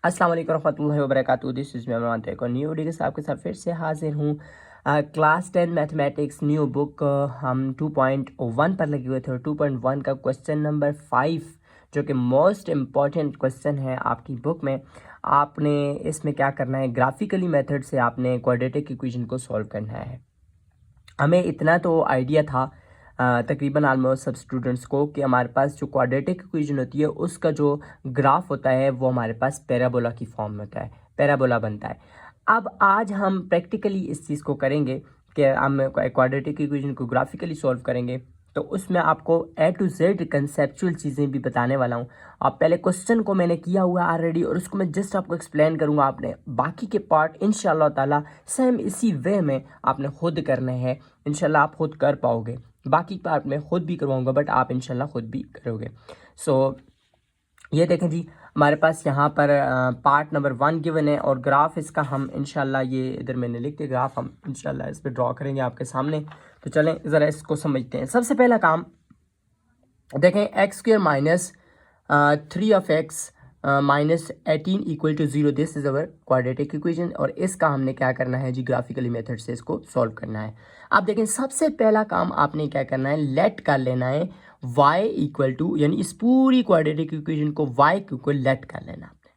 अस्सलाम वालेकुम रहमतुल्लाहि व बरकातुहू। दिस इज़ मेहमान एक और न्यू वीडियो के साथ आपके साथ फिर से हाजिर हूँ। क्लास 10 मैथमेटिक्स न्यू बुक हम 2.1 पर लगे हुए थे और 2.1 का क्वेश्चन नंबर 5 जो कि मोस्ट इम्पॉर्टेंट क्वेश्चन है आपकी बुक में। आपने इसमें क्या करना है, ग्राफिकली मेथड से आपने क्वाड्रेटिक इक्वेशन को सॉल्व करना है। हमें इतना तो आइडिया था तकरीबन ऑलमोस्ट सब स्टूडेंट्स को कि हमारे पास जो क्वाड्रेटिक इक्वेशन होती है उसका जो ग्राफ होता है वो हमारे पास पैराबोला की फॉर्म में होता है, पैराबोला बनता है। अब आज हम प्रैक्टिकली इस चीज़ को करेंगे कि हम क्वाड्रेटिक इक्वेशन को ग्राफिकली सॉल्व करेंगे। तो उसमें आपको ए टू जेड कंसेप्चुअल चीज़ें भी बताने वाला हूँ। अब पहले क्वेश्चन को मैंने किया हुआ है ऑलरेडी और उसको मैं जस्ट आपको एक्सप्लेन करूँगा। आपने बाकी के पार्ट इंशाल्लाह ताला सेम इसी वे में आपने खुद करने हैं। इंशाल्लाह आप खुद कर पाओगे। बाकी पार्ट में खुद भी करवाऊंगा बट आप इंशाल्लाह खुद भी करोगे। सो ये देखें जी, हमारे पास यहाँ पर पार्ट नंबर 1 गिवन है और ग्राफ इसका हम इंशाल्लाह, ये इधर मैंने लिख के ग्राफ हम इंशाल्लाह इस पर ड्रॉ करेंगे आपके सामने। तो चलें ज़रा इसको समझते हैं। सबसे पहला काम देखें, x square minus 3 minus 18 equal to 0। This is our quadratic equation और इसका हमने क्या करना है जी, ग्राफिकली मेथड से इसको सॉल्व करना है। आप देखें सबसे पहला काम आपने क्या करना है, लेट कर लेना है y इक्वल टू, यानी इस पूरी क्वाड्रेटिक इक्वेशन को y के इक्वल लेट कर लेना आपने।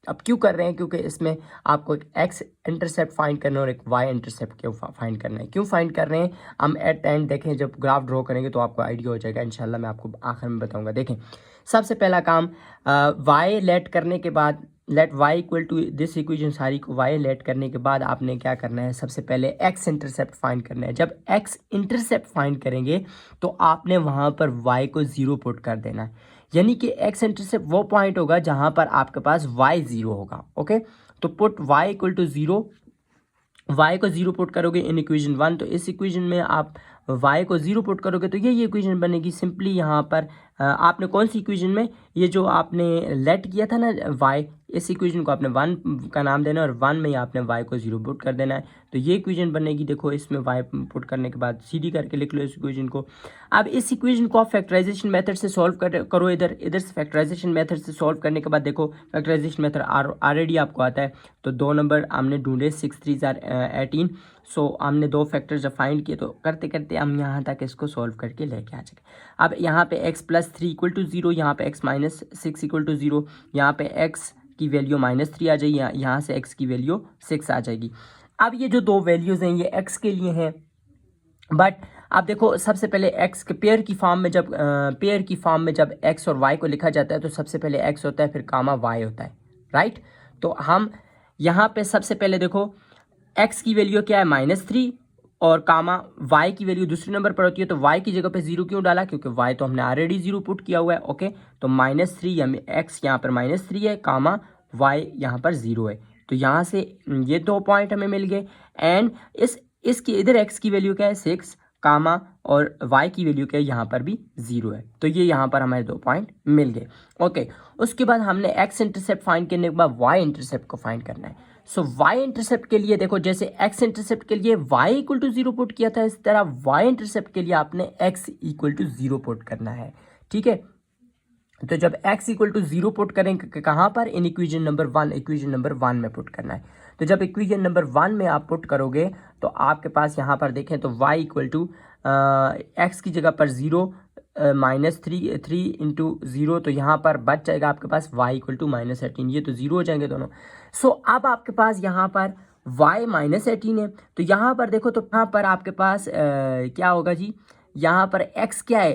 अब क्यों कर रहे हैं, क्योंकि इसमें आपको एक x इंटरसेप्ट फाइंड करना है और एक y इंटरसेप्ट क्यों फाइंड करना है। क्यों फाइंड कर रहे हैं हम एट एंड देखें, जब ग्राफ ड्रॉ करेंगे तो आपको आइडिया हो जाएगा। इंशाल्लाह मैं आपको आखिर में बताऊंगा। देखें सबसे पहला काम y लेट करने के बाद, let y equal to this equation सारी को y लेट करने के बाद आपने क्या करना है, सबसे पहले x इंटरसेप्ट फाइंड करना है। जब x इंटरसेप्ट फाइंड करेंगे तो आपने वहाँ पर y को 0 पुट कर देना है, यानी कि x इंटरसेप्ट वो पॉइंट होगा जहाँ पर आपके पास y 0 होगा। ओके, तो put y equal to 0, y को 0 पुट करोगे इन इक्वेशन 1, तो इस इक्वेशन में आप y को 0 पुट करोगे तो ये इक्वेशन बनेगी। सिंपली यहाँ पर आपने कौन सी इक्वेशन में, ये जो आपने लेट किया था ना y, इस इक्वेशन को आपने 1 का नाम देना है और 1 में ही आपने y को 0 पुट कर देना है। तो ये इक्वेशन बनेगी। देखो इसमें y पुट करने के बाद सीधी करके लिख लो इस इक्वेशन को। अब इस इक्वेशन को आप फैक्टराइजेशन मेथड से सॉल्व करो। इधर से फैक्टराइजेशन मेथड से सॉल्व करने के बाद देखो फैक्टराइजेशन मेथड ऑलरेडी आपको आता है। तो 2 नंबर हमने ढूंढे, 6 3 18। सो हमने 2 फैक्टर जब फाइंड किए तो करते करते हम यहाँ तक इसको सॉल्व करके लेके आ जाएंगे। अब यहाँ पे x प्लस 3 इक्वल टू 0, यहाँ पे x माइनस 6 इक्वल टू 0, यहाँ पे x की वैल्यू -3 आ जाएगी, यहाँ से x की वैल्यू 6 आ जाएगी। अब ये जो 2 वैल्यूज़ हैं ये x के लिए हैं, बट आप देखो सबसे पहले x के पेयर की फॉर्म में जब x और y को लिखा जाता है तो सबसे पहले x होता है, फिर कामा y होता है, राइट। तो हम यहाँ पे सबसे पहले देखो x की वैल्यू क्या है -3 और कामा y की वैल्यू दूसरे नंबर पर होती है। तो y की जगह पे 0 क्यों डाला, क्योंकि y तो हमने ऑलरेडी 0 पुट किया हुआ है। ओके, तो -3 या x यहाँ पर -3 है, कामा y यहाँ पर 0 है। तो यहाँ से ये 2 पॉइंट हमें मिल गए। एंड इसकी इधर x की वैल्यू क्या है 6, कामा और y की वैल्यू क्या है यहाँ पर भी 0 है। तो ये यहाँ पर हमारे 2 पॉइंट मिल गए। ओके, उसके बाद हमने x इंटरसेप्ट फाइंड करने के बाद y इंटरसेप्ट को फाइंड करना है। सो y इंटरसेप्ट के लिए देखो, जैसे x इंटरसेप्ट के लिए y इक्वल टू 0 पुट किया था, इस तरह y इंटरसेप्ट के लिए आपने x इक्वल टू 0 पुट करना है। ठीक है, तो जब x इक्वल टू 0 पुट करेंगे कहाँ पर, इन इक्वेशन नंबर 1 में पुट करना है। तो जब इक्वेशन नंबर 1 में आप पुट करोगे तो आपके पास यहाँ पर देखें तो y इक्वल टू एक्स की जगह पर 0 -3 इंटू 0, तो यहाँ पर बच जाएगा आपके पास y इक्वल टू -18। ये तो 0 हो जाएंगे दोनों। सो अब आपके पास यहाँ पर y -18 है, तो यहाँ पर देखो तो यहाँ पर आपके पास क्या होगा जी, यहाँ पर x क्या है,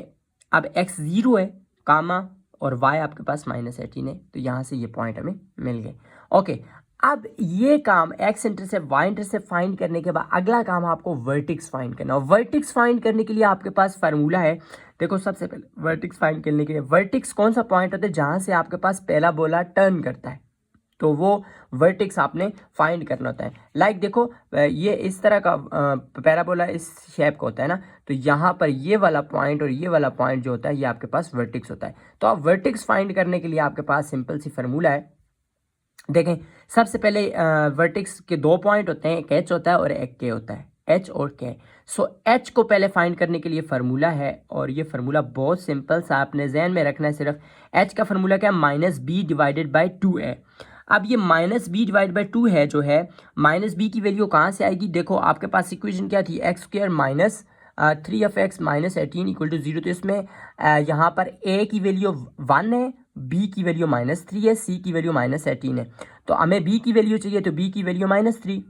अब x 0 है, कामा और y आपके पास -18 है। तो यहाँ से ये पॉइंट हमें मिल गए। ओके, अब ये काम x intercept y intercept find करने के बाद अगला काम आपको वर्टिक्स फाइंड करना है। और वर्टिक्स फाइंड करने के लिए आपके पास फार्मूला है। देखो सबसे पहले वर्टिक्स फाइंड करने के लिए, वर्टिक्स कौन सा पॉइंट होता है जहाँ से आपके पास पहला बोला टर्न करता है, तो वो वर्टिक्स आपने फाइंड करना होता है। लाइक देखो ये इस तरह का पैराबोला इस शेप का होता है ना, तो यहाँ पर ये वाला पॉइंट और ये वाला पॉइंट जो होता है ये आपके पास वर्टिक्स होता है। तो आप वर्टिक्स फाइंड करने के लिए आपके पास सिंपल सी फार्मूला है। देखें सबसे पहले वर्टिक्स के 2 पॉइंट होते हैं, एक एच होता है और एक के होता है, एच और के। सो एच को पहले फाइंड करने के लिए फार्मूला है और ये फार्मूला बहुत सिंपल सा आपने जहन में रखना है। सिर्फ एच का फार्मूला क्या है, -b/2a। अब ये माइनस बी डिवाइड बाई 2 है जो है, माइनस बी की वैल्यू कहाँ से आएगी? देखो आपके पास इक्वेशन क्या थी, x square minus 3 minus 18 equal to 0। तो इसमें यहाँ पर ए की वैल्यू 1 है, बी की वैल्यू -3 है, सी की वैल्यू -18 है। तो हमें बी की वैल्यू चाहिए, तो बी की वैल्यू -3।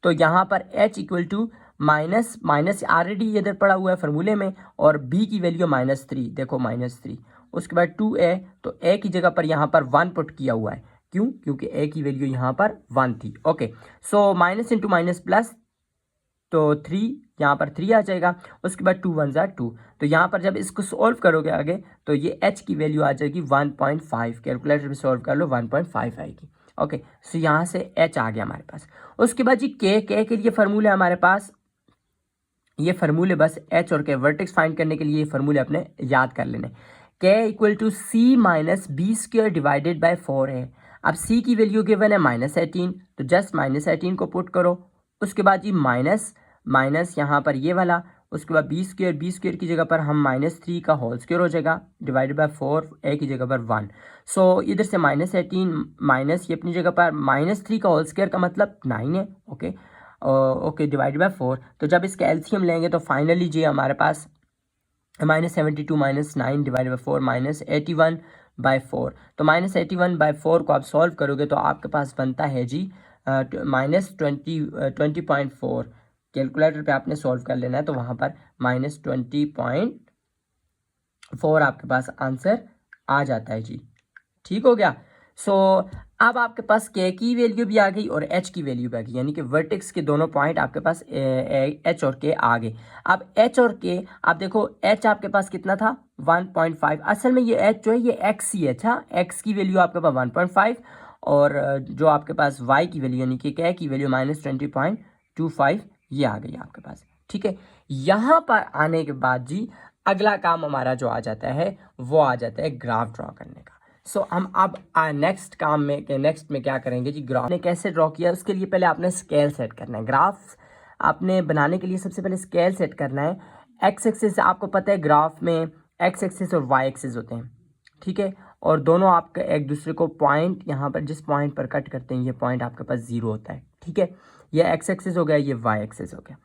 तो यहाँ पर h equal to minus minus already इधर पड़ा हुआ है फार्मूले में, और b की वैल्यू -3, देखो -3। उसके बाद 2a, तो a की जगह पर यहाँ पर 1 पुट किया हुआ है। क्यों? क्योंकि a की वैल्यू यहाँ पर 1 थी। Okay, so minus into minus plus, तो 3 यहाँ पर 3 आ जाएगा। उसके बाद 2 1 ज़ा 2। तो यहाँ पर जब इसको सॉल्व करोगे आगे, तो ये h की वैल्यू आ जाएगी 1.5। कैलकुलेटर में सॉल्व कर लो, 1.5 आएगी। ओके, सो यहाँ से h आ गया हमारे पास। उसके बाद जी k के लिए फार्मूला हमारे पास, ये फार्मूले बस h और k वर्टेक्स फाइंड करने के लिए ये फार्मूले अपने याद कर लेने। k equal to C minus B square divided by 4 है। अब c की वैल्यू गिवन है -18, तो जस्ट -18 को पुट करो। उसके बाद जी माइनस माइनस यहाँ पर ये वाला, उसके बाद बी स्क्वायर की जगह पर हम -3 का होल स्क्वायर हो जाएगा, डिवाइडेड बाई 4, ए की जगह पर 1। सो इधर से -18 माइनस ये अपनी जगह पर -3 का होल स्क्वायर का मतलब 9 है। Okay okay, divided by 4। तो जब इसका एलसीएम लेंगे तो फाइनली जी हमारे पास -72 -9 डिवाइडेड बाई 4 -81/4। तो -81/4 को आप सॉल्व करोगे तो आपके पास बनता है जी -20.4। कैलकुलेटर पे आपने सॉल्व कर लेना है, तो वहाँ पर -20.4 आपके पास आंसर आ जाता है जी। ठीक हो गया। सो अब आपके पास के की वैल्यू भी आ गई और एच की वैल्यू भी आ गई, यानी कि वर्टेक्स के दोनों पॉइंट आपके पास एच और के आ गए। अब एच और के, आप देखो एच आपके पास कितना था 1.5। असल में ये एच जो है ये एक्स ही है। अच्छा, एक्स की वैल्यू आपके पास 1.5 और जो आपके पास वाई की वैल्यू यानी कि के की वैल्यू -20.25 ये आ गई आपके पास। ठीक है, यहाँ पर आने के बाद जी अगला काम हमारा जो आ जाता है वो आ जाता है ग्राफ ड्रॉ करने का। सो हम अब नेक्स्ट काम में नेक्स्ट में क्या करेंगे जी, ग्राफ ने कैसे ड्रॉ किया उसके लिए पहले आपने स्केल सेट करना है। ग्राफ आपने बनाने के लिए सबसे पहले स्केल सेट करना है। एक्स एक्सिस आपको पता है ग्राफ में एक्स एक्सिस और वाई एक्सिस होते हैं। ठीक है, और दोनों आपके एक दूसरे को पॉइंट यहाँ पर जिस पॉइंट पर कट करते हैं ये पॉइंट आपके पास 0 होता है। ठीक है, ये एक्स एक्सिस हो गया, ये वाई एक्सिस हो गया।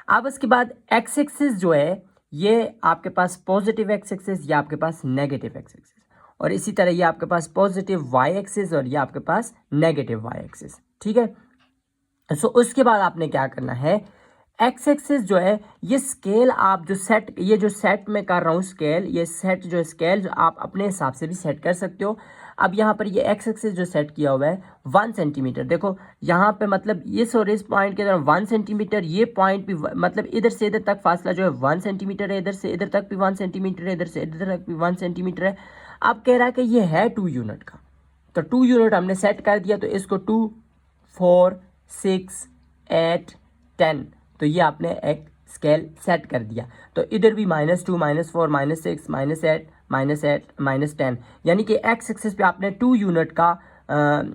अब उसके बाद एक्स एक्सिस जो है ये आपके पास पॉजिटिव एक्स एक्सिस या आपके पास नेगेटिव एक्स एक्सिस, और इसी तरह ये आपके पास पॉजिटिव वाई एक्सिस और ये आपके पास नेगेटिव वाई एक्सिस। ठीक है, सो उसके बाद आपने क्या करना है, एक्स एक्सिस जो है ये स्केल आप जो सेट, ये जो सेट में कर रहा हूँ स्केल, ये सेट जो स्केल जो आप अपने हिसाब से भी सेट कर सकते हो। अब यहाँ पर ये एक्स एक्सिस जो सेट किया हुआ है 1 सेंटीमीटर, देखो यहाँ पे मतलब ये और इस पॉइंट के तरफ 1 सेंटीमीटर, ये पॉइंट भी मतलब इधर से इधर तक फासला जो है 1 सेंटीमीटर है, इधर से इधर तक भी 1 सेंटीमीटर है, इधर से इधर तक भी 1 सेंटीमीटर है। अब कह रहा है कि ये है 2 यूनिट का, तो 2 यूनिट हमने सेट कर दिया, तो इसको 2 4 6 8 10, तो ये आपने एक स्केल सेट कर दिया। तो इधर भी -2 -4 -6 -8 -10, यानी कि एक्स एक्सिस पे आपने 2 यूनिट का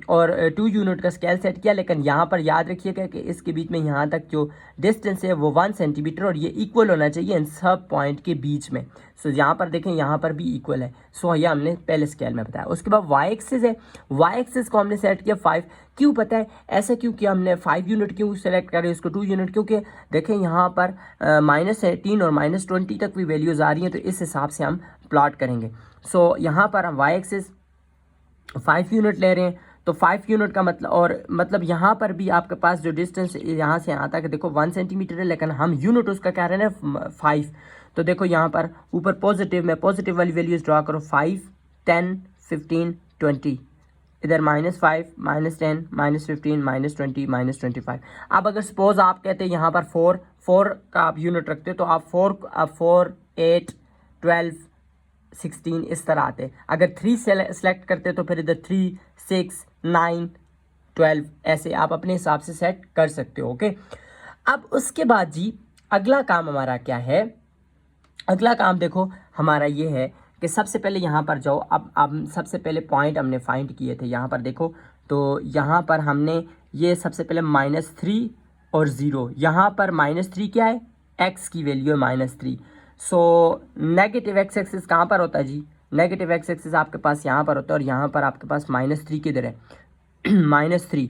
और 2 यूनिट का स्केल सेट किया। लेकिन यहाँ पर याद रखिएगा कि इसके बीच में यहाँ तक जो डिस्टेंस है वो 1 सेंटीमीटर और ये इक्वल होना चाहिए इन सब पॉइंट के बीच में। सो यहाँ पर देखें यहाँ पर भी इक्वल है। सो ये हमने पहले स्केल में बताया। उसके बाद वाई एक्सिस है, वाई एक्सिस को हमने सेट किया 5। क्यों पता है ऐसा क्यों किया हमने, 5 यूनिट क्यों सेलेक्ट करें इसको 2 यूनिट, क्योंकि देखें यहाँ पर -18 और -20 तक भी वैल्यूज़ आ रही हैं, तो इस हिसाब से हम प्लॉट करेंगे। सो यहाँ पर हम वाई एक्सिस 5 यूनिट ले रहे हैं, तो 5 यूनिट का मतलब, और मतलब यहाँ पर भी आपके पास जो डिस्टेंस यहाँ से यहाँ तक देखो 1 सेंटीमीटर है, लेकिन हम यूनिट उसका कह रहे हैं 5। तो देखो यहाँ पर ऊपर पॉजिटिव में पॉजिटिव वाली वैल्यूज ड्रा करो, 5 10 15 20, इधर -5 -10 -15 -20 -25। अब अगर सपोज आप कहते हैं यहाँ पर 4 का आप यूनिट रखते हो, तो आप 4 8 12 16 इस तरह आते। अगर 3 सेलेक्ट करते तो फिर इधर 3 6 9 12 ऐसे आप अपने हिसाब से सेट कर सकते हो। ओके, अब उसके बाद जी अगला काम हमारा क्या है, अगला काम देखो हमारा ये है कि सबसे पहले यहाँ पर जाओ। अब सबसे पहले पॉइंट हमने फाइंड किए थे, यहाँ पर देखो, तो यहाँ पर हमने ये सबसे पहले -3 और 0, यहाँ पर -3 क्या है, एक्स की वैल्यू है -3। सो नेगेटिव एक्स एक्सिस कहाँ पर होता है जी, नेगेटिव एक्स एक्सिस आपके पास यहाँ पर होता है, और यहाँ पर आपके पास -3 किधर है, -3।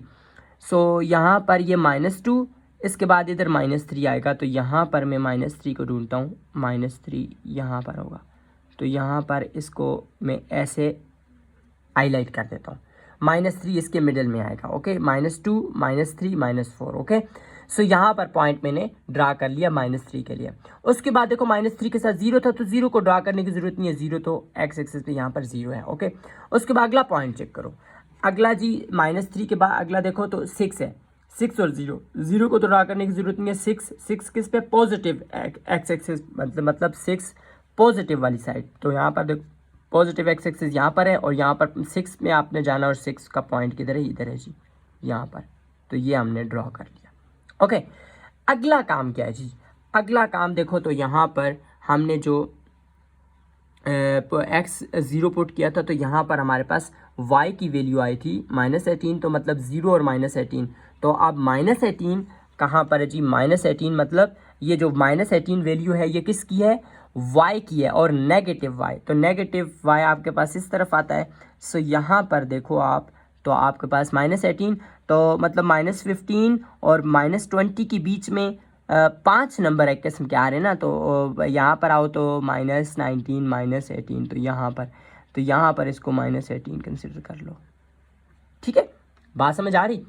सो यहाँ पर ये -2, इसके बाद इधर -3 आएगा, तो यहाँ पर मैं -3 को ढूंढता हूँ, -3 यहाँ पर होगा, तो यहाँ पर इसको मैं ऐसे हाईलाइट कर देता हूँ, -3 इसके मिडिल में आएगा। ओके, -2 -3 -4। ओके, सो यहाँ पर पॉइंट मैंने ड्रा कर लिया -3 के लिए। उसके बाद देखो -3 के साथ 0 था, तो 0 को ड्रा करने की जरूरत नहीं है, 0 तो एक्स एक्सिस पे यहाँ पर 0 है। ओके, उसके बाद अगला पॉइंट चेक करो, अगला जी -3 के बाद अगला देखो तो 6 है, 6 और 0 को तो ड्रा करने की जरूरत नहीं है। 6 किस पे, पॉजिटिव एक्स एक्सिस, मतलब 6 पॉजिटिव वाली साइड, तो यहाँ पर देखो पॉजिटिव एक्स एक्सिस यहाँ पर है, और यहाँ पर 6 में आपने जाना, और 6 का पॉइंट किधर है, इधर है जी, यहाँ पर। तो ये हमने ड्रॉ कर लिया। ओके, अगला काम क्या है जी, अगला काम देखो तो यहाँ पर हमने जो एक्स 0 पुट किया था, तो यहाँ पर हमारे पास y की वैल्यू आई थी -18, तो मतलब 0 और -18। तो अब -18 कहाँ पर है जी, -18 मतलब ये जो -18 वैल्यू है ये किसकी है, y की है, और नेगेटिव y, तो नेगेटिव y आपके पास इस तरफ आता है। सो यहाँ पर देखो आप, तो आपके पास -18, तो मतलब -15 और -20 के बीच में 5 नंबर एक किस्म के आ रहे हैं ना, तो यहाँ पर आओ तो -19 -18, तो यहाँ पर इसको -18 कंसिडर कर लो। ठीक है, बात समझ आ रही?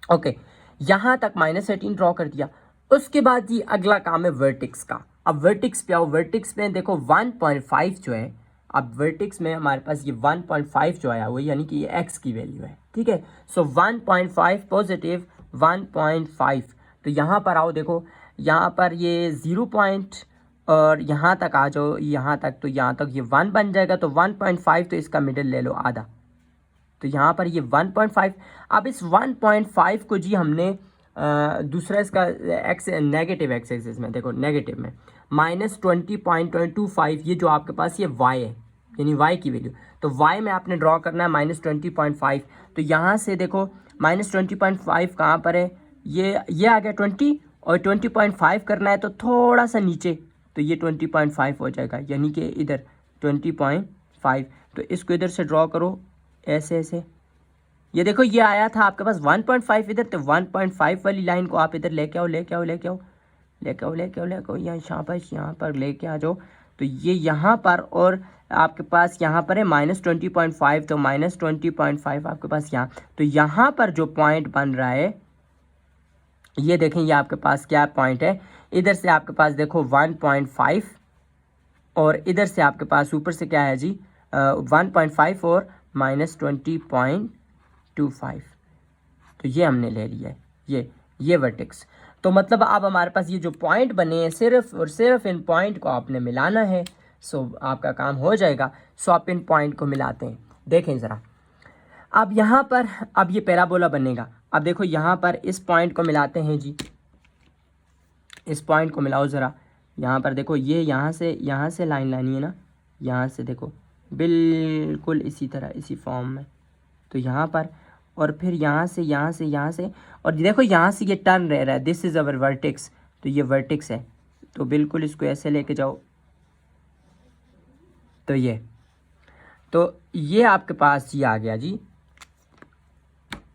ओके, यहाँ तक -18 ड्रॉ कर दिया। उसके बाद जी अगला काम है वर्टिक्स का। अब वर्टिक्स पे आओ, वर्टिक्स में देखो 1.5 जो है, अब वर्टिक्स में हमारे पास ये 1.5 जो आया हुआ है, यानी कि ये एक्स की वैल्यू है। ठीक है, सो 1.5 पॉजिटिव 1.5, तो यहाँ पर आओ, देखो यहाँ पर ये 0 पॉइंट, और यहाँ तक आ जाओ, यहाँ तक, तो यहाँ तक ये 1 बन जाएगा, तो 1.5, तो इसका मिडिल ले लो आधा, तो यहाँ पर ये 1.5। अब इस 1.5 को जी हमने दूसरा इसका एक्स नेगेटिव एक्स एक्सिस में देखो, नेगेटिव में -20.25, ये जो आपके पास ये y है, यानी y की वैल्यू, तो y में आपने ड्रॉ करना है -20.5। तो यहाँ से देखो -20.5 कहाँ पर है, ये आ गया 20, और 20.5 करना है तो थोड़ा सा नीचे, तो ये 20.5 हो जाएगा, यानी कि इधर 20.5। तो इसको इधर से ड्रॉ करो ऐसे ऐसे, ये देखो ये आया था आपके पास 1.5 इधर, तो 1.5 वाली लाइन को आप इधर लेके आओ, यहाँ पर लेके आ जाओ। तो ये यहाँ पर, और आपके पास यहाँ पर है -20.5, तो -20.5 आपके पास यहाँ, तो यहाँ पर जो पॉइंट बन रहा है, ये देखें, ये आपके पास क्या पॉइंट है, इधर से आपके पास देखो 1.5, और इधर से आपके पास ऊपर से क्या है जी 1.5 और -20.25, तो ये हमने ले लिया है, ये वर्टेक्स। तो मतलब अब हमारे पास ये जो पॉइंट बने हैं, सिर्फ और सिर्फ इन पॉइंट को आपने मिलाना है, सो आपका काम हो जाएगा। सो आप इन पॉइंट को मिलाते हैं, देखें ज़रा, अब यहाँ पर अब ये पैराबोला बनेगा। अब देखो यहाँ पर इस पॉइंट को मिलाते हैं जी, इस पॉइंट को मिलाओ ज़रा, यहाँ पर देखो, ये यहाँ से लाइन लानी है ना, यहाँ से देखो बिल्कुल इसी तरह, इसी फॉर्म में, तो यहाँ पर, और फिर यहाँ से, और देखो यहाँ से ये टर्न रह रहा है, दिस इज़ अवर वर्टेक्स, तो ये वर्टेक्स है, तो बिल्कुल इसको ऐसे लेके जाओ, तो ये आपके पास ये आ गया जी।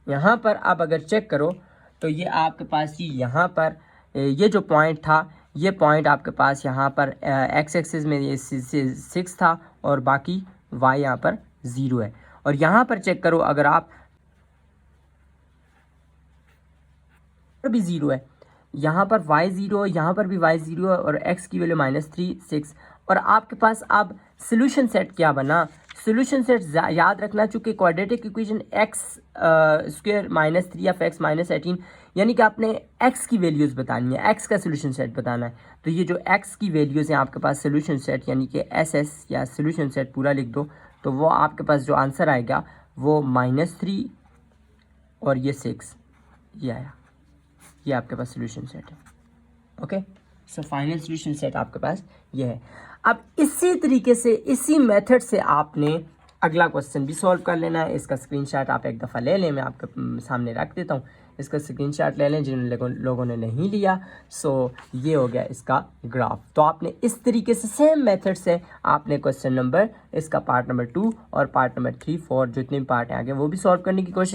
यहाँ पर अब अगर चेक करो, तो ये आपके पास जी यहाँ पर ये जो पॉइंट था, ये पॉइंट आपके पास यहाँ पर एक्स एक्सिस में ये 6 था, और बाकी वाई यहाँ पर 0 है। और यहाँ पर चेक करो, अगर आप भी 0 है, यहाँ पर y 0 है, यहाँ पर भी y 0 है, और x की वैल्यू -3 6। और आपके पास अब सोल्यूशन सेट क्या बना, सोल्यूशन सेट याद रखना, चूँकि quadratic equation x square -3 of x -18, यानी कि आपने x की वैल्यूज़ बतानी है, x का सोल्यूशन सेट बताना है। तो ये जो x की वैल्यूज़ हैं आपके पास सोल्यूशन सेट, यानी कि SS या सोल्यूशन सेट पूरा लिख दो, तो वो आपके पास जो आंसर आएगा वो -3 और ये 6, ये आया, ये आपके पास सोल्यूशन सेट है। Okay, so final solution set आपके पास ये है। अब इसी तरीके से, इसी मेथड से आपने अगला क्वेश्चन भी सॉल्व कर लेना है। इसका स्क्रीनशॉट आप एक दफ़ा ले लें, मैं आपके सामने रख देता हूँ, इसका स्क्रीनशॉट ले लें जिन लोगों ने नहीं लिया। सो ये हो गया इसका ग्राफ। तो आपने इस तरीके से सेम मेथड से आपने क्वेश्चन नंबर, इसका पार्ट नंबर 2 और पार्ट नंबर 3 4 जितने भी पार्ट हैं आगे वो भी सॉल्व करने की कोशिश